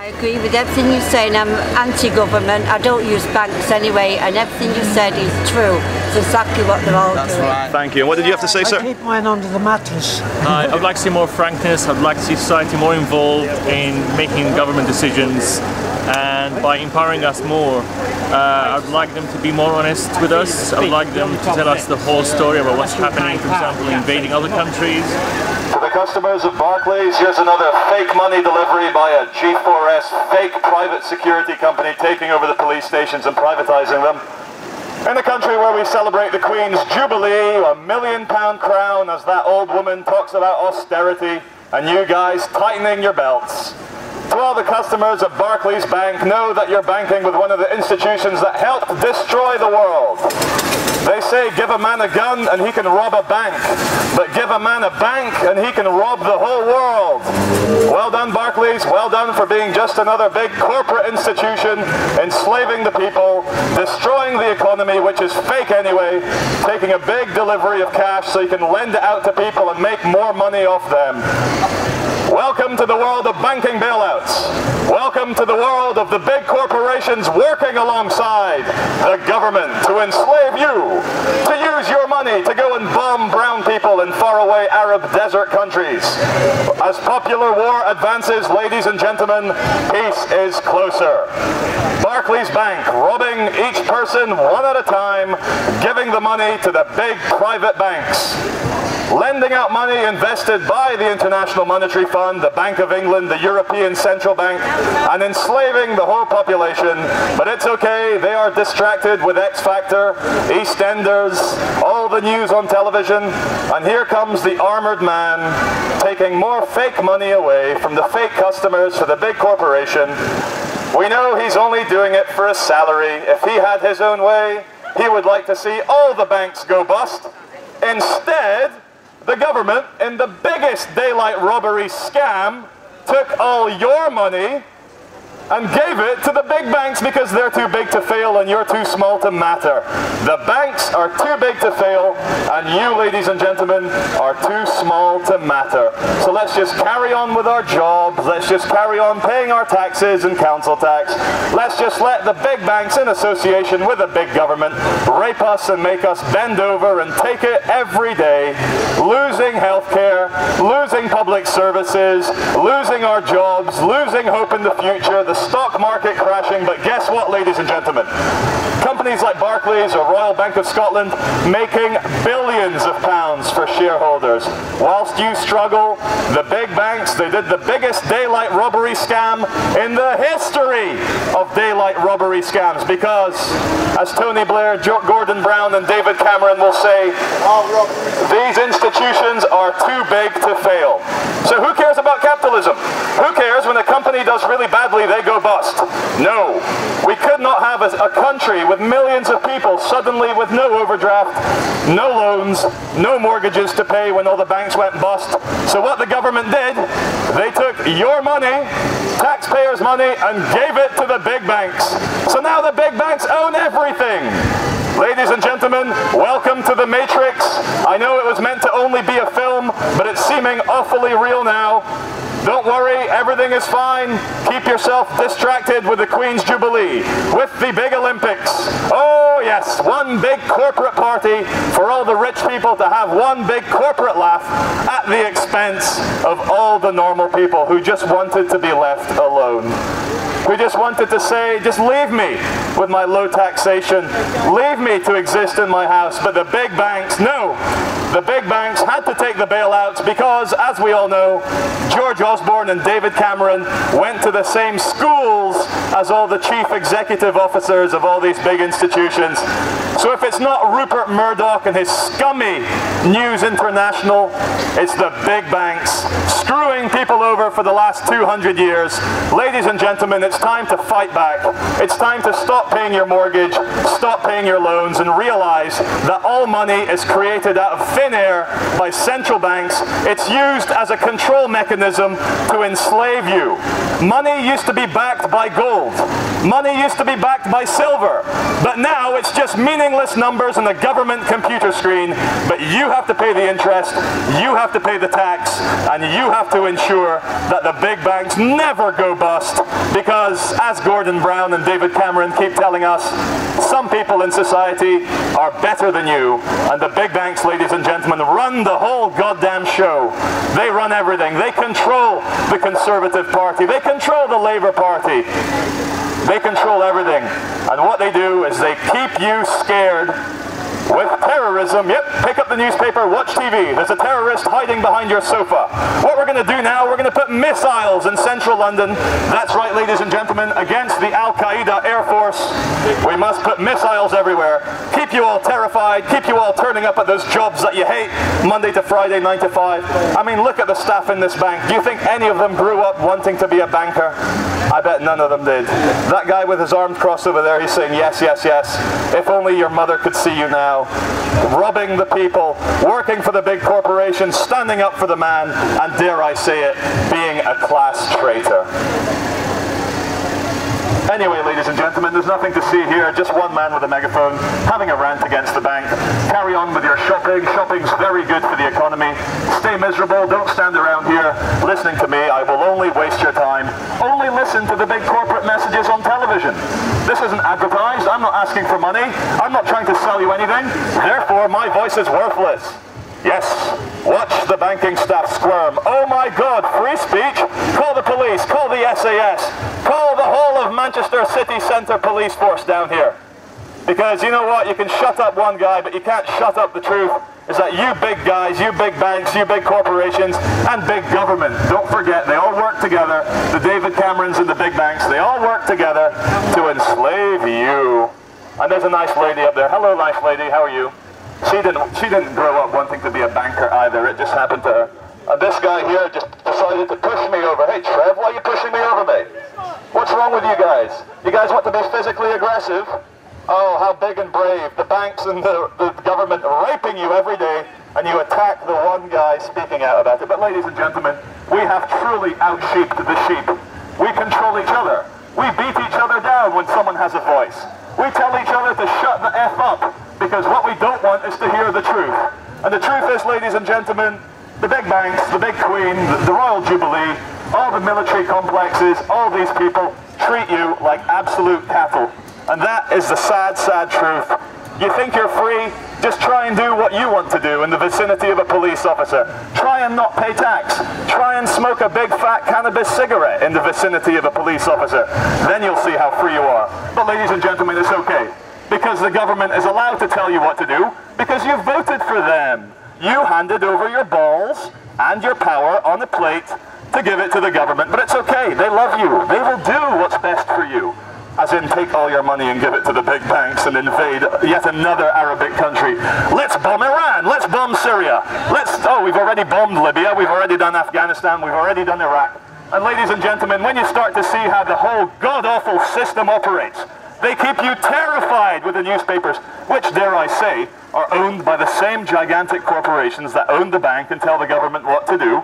I agree with everything you say, and I'm anti-government. I don't use banks anyway, and everything you said is true. It's exactly what they're all doing. Right. Thank you. And what did you have to say, sir? I keep mine under the mattress. I would like to see more frankness. I'd like to see society more involved in making government decisions, and by empowering us more, I'd like them to be more honest with us. I would like them to tell us the whole story about what's happening, for example, invading other countries. To the customers of Barclays, here's another fake money delivery by a G4S fake private security company taking over the police stations and privatising them. In a country where we celebrate the Queen's Jubilee, £1 million crown, as that old woman talks about austerity, and you guys tightening your belts. To all the customers of Barclays Bank, know that you're banking with one of the institutions that helped destroy the world. They say give a man a gun and he can rob a bank, but give a man a bank and he can rob the whole world. Well done, Barclays, well done for being just another big corporate institution, enslaving the people, destroying the economy, which is fake anyway, taking a big delivery of cash so you can lend it out to people and make more money off them. Welcome to the world of banking bailouts. Welcome to the world of the big corporations working alongside the government to enslave you, to use your money to go and bomb brown people in faraway Arab desert countries. As popular war advances, ladies and gentlemen, peace is closer. Barclays Bank robbing each person one at a time, giving the money to the big private banks. Lending out money invested by the International Monetary Fund, the Bank of England, the European Central Bank, and enslaving the whole population. But it's okay, they are distracted with X Factor, EastEnders, all the news on television, and here comes the armoured man taking more fake money away from the fake customers for the big corporation. We know he's only doing it for a salary. If he had his own way, he would like to see all the banks go bust. Instead, the government, in the biggest daylight robbery scam, took all your money and gave it to the big banks because they're too big to fail and you're too small to matter. The banks are too big to fail and you, ladies and gentlemen, are too small to matter. So let's just carry on with our jobs, let's just carry on paying our taxes and council tax. Let's just let the big banks in association with the big government rape us and make us bend over and take it every day, losing healthcare, losing public services, losing our jobs, losing hope in the future, the stock market crashing. But guess what, ladies and gentlemen? Companies like Barclays or Royal Bank of Scotland making billions of pounds for shareholders. Whilst you struggle, the big banks, they did the biggest daylight robbery scam in the history of daylight robbery scams, because, as Tony Blair, Gordon Brown and David Cameron will say, these institutions are too big to fail. So who cares about capitalism? Who cares when a company does really badly, they go bust? No. We could not have a country with millions of people suddenly with no overdraft, no loans, no mortgages to pay when all the banks went bust. So what the government did, they took your money, taxpayers' money, and gave it to the big banks. So now the big banks own everything. Ladies and gentlemen, welcome to the Matrix. I know it was meant to only be a film, but it's seeming awfully real now. Don't worry, everything is fine. Keep yourself distracted with the Queen's Jubilee, with the big Olympics. Oh yes, one big corporate party for all the rich people to have one big corporate laugh at the expense of all the normal people who just wanted to be left alone. Who just wanted to say, just leave me with my low taxation, leave me to exist in my house. But the big banks, no. The big banks had to take the bailouts because, as we all know, George Osborne and David Cameron went to the same schools as all the chief executive officers of all these big institutions. So if it's not Rupert Murdoch and his scummy News International, it's the big banks screwing people over for the last 200 years. Ladies and gentlemen, it's time to fight back. It's time to stop paying your mortgage, stop paying your loans, and realize that all money is created out of thin air by central banks. It's used as a control mechanism to enslave you. Money used to be backed by gold. Money used to be backed by silver. But now it's just meaningless numbers on the government computer screen. But you have to pay the interest. You have have to pay the tax, and you have to ensure that the big banks never go bust, because as Gordon Brown and David Cameron keep telling us, some people in society are better than you, and the big banks, ladies and gentlemen, run the whole goddamn show. They run everything. They control the Conservative Party. They control the Labour Party. They control everything. And what they do is they keep you scared with terrorism. Yep, pick up the newspaper, watch TV. There's a terrorist hiding behind your sofa. What we're going to do now, we're going to put missiles in central London. That's right, ladies and gentlemen, against the Al-Qaeda Air Force. We must put missiles everywhere. Keep you all terrified, keep you all turning up at those jobs that you hate, Monday to Friday, 9 to 5. I mean, look at the staff in this bank. Do you think any of them grew up wanting to be a banker? I bet none of them did. That guy with his arms crossed over there, he's saying, yes, yes, yes. If only your mother could see you now. Robbing the people, working for the big corporations, standing up for the man, and dare I say it, being a class traitor. Anyway, ladies and gentlemen, there's nothing to see here, just one man with a megaphone having a rant against the bank. Carry on with your shopping. Shopping's very good for the economy. Stay miserable, don't stand around here listening to me. I will only waste your time. Only listen to the big corporate messages on television. This isn't advertised, I'm not asking for money, I'm not trying to sell you anything, therefore my voice is worthless. Yes, watch the banking staff squirm. Oh my God, free speech? Call the police, call the SAS, call the whole of Manchester city centre police force down here. Because you know what, you can shut up one guy, but you can't shut up the truth. Is that you big guys, you big banks, you big corporations, and big government. Don't forget, they all work together. The David Camerons and the big banks, they all work together to enslave you. And there's a nice lady up there. Hello, nice lady, how are you? She didn't grow up wanting to be a banker either. It just happened to her. And this guy here just decided to push me over. Hey, Trev, why are you pushing me over, mate? What's wrong with you guys? You guys want to be physically aggressive? Oh, how big and brave. The banks and the government raping you every day, and you attack the one guy speaking out about it. But ladies and gentlemen, we have truly out-sheeped the sheep. We control each other. We beat each other down when someone has a voice. We tell each other to shut the F up, because what we don't want is to hear the truth. And the truth is, ladies and gentlemen, the big banks, the big queen, the Royal Jubilee, all the military complexes, all these people treat you like absolute cattle. And that is the sad, sad truth. You think you're free? Just try and do what you want to do in the vicinity of a police officer. Try and not pay tax. Try and smoke a big fat cannabis cigarette in the vicinity of a police officer. Then you'll see how free you are. But ladies and gentlemen, it's okay. Because the government is allowed to tell you what to do, because you voted for them. You handed over your balls and your power on a plate to give it to the government. But it's okay. They love you. They will do what's best for you. As in, take all your money and give it to the big banks and invade yet another Arabic country. Let's bomb Iran, let's bomb Syria, we've already bombed Libya, we've already done Afghanistan, we've already done Iraq. And ladies and gentlemen, when you start to see how the whole god-awful system operates, they keep you terrified with the newspapers, which, dare I say, are owned by the same gigantic corporations that own the bank and tell the government what to do.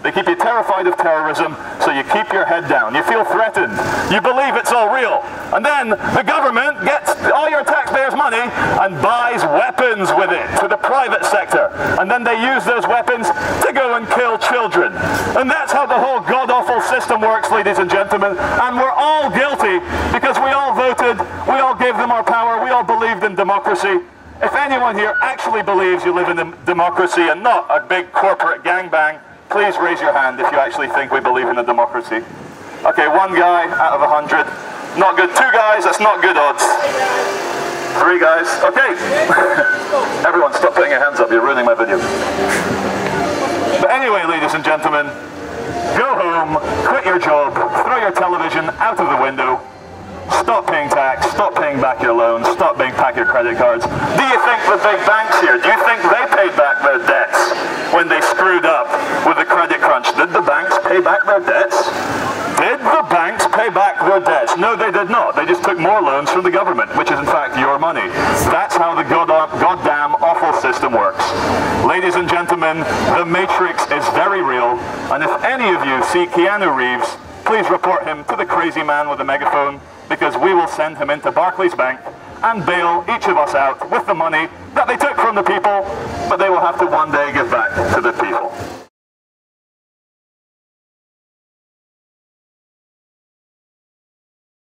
They keep you terrified of terrorism, so you keep your head down. You feel threatened. You believe it's all real. And then the government gets all your taxpayers' money and buys weapons with it to the private sector. And then they use those weapons to go and kill children. And that's how the whole god-awful system works, ladies and gentlemen. And we're all guilty because we all voted, we all gave them our power, we all believed in democracy. If anyone here actually believes you live in a democracy and not a big corporate gangbang, please raise your hand if you actually think we believe in a democracy. Okay, one guy out of 100. Not good. Two guys, that's not good odds. Three guys. Okay. Everyone, stop putting your hands up. You're ruining my video. But anyway, ladies and gentlemen, go home, quit your job, throw your television out of the window, stop paying tax, stop paying back your loans, stop paying back your credit cards. Do you think the big banks here, do you think they paid back their debts when they screwed up with the credit crunch? Did the banks pay back their debts? Did the banks pay back their debts? No, they did not. They just took more loans from the government, which is in fact your money. That's how the goddamn awful system works. Ladies and gentlemen, the Matrix is very real, and if any of you see Keanu Reeves, please report him to the crazy man with the megaphone, because we will send him into Barclays Bank and bail each of us out with the money that they took from the people, but they will have to one day give back.